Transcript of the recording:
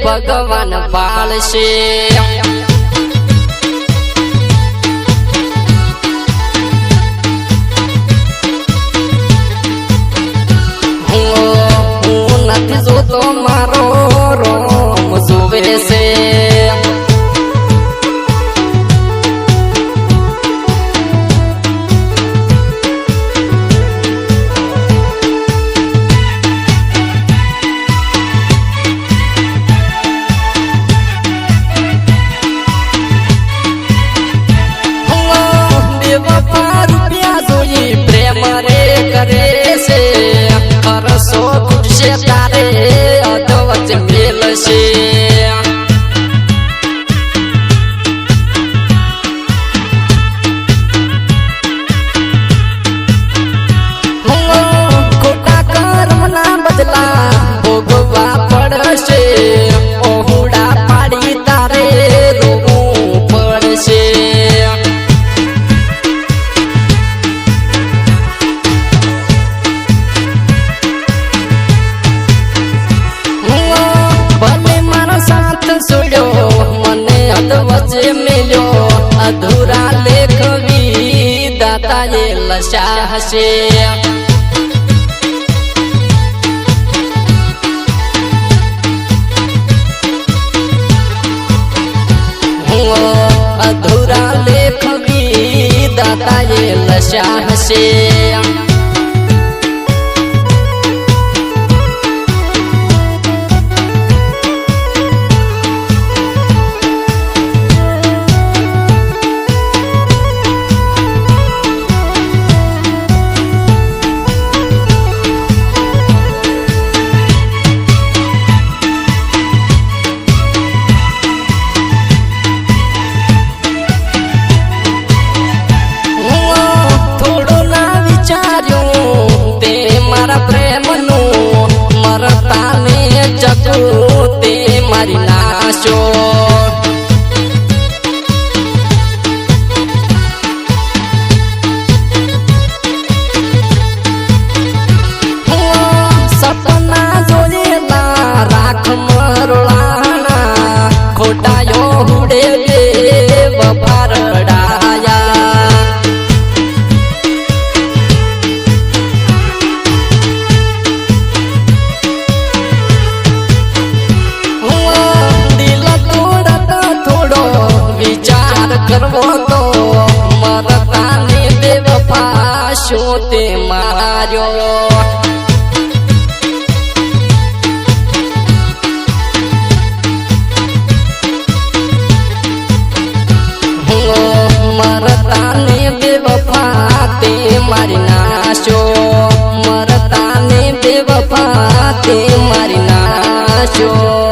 ભગવાન પાળશે હું નથી જોતો મારો રોમ જોવે છે अधूरा लेख दाता ये लशाह से अधूरा लेख दाता ये लशाह से मारी नाशो सपना जोड़ेला राख मरोड़ाना खोटायो हुड़े वफारडाया करवो तो मरता ने बेवफा शोते मार्यो मरता ने बेवफा ते मारी नाशो मरता ने बेवफा ते मारी नाशो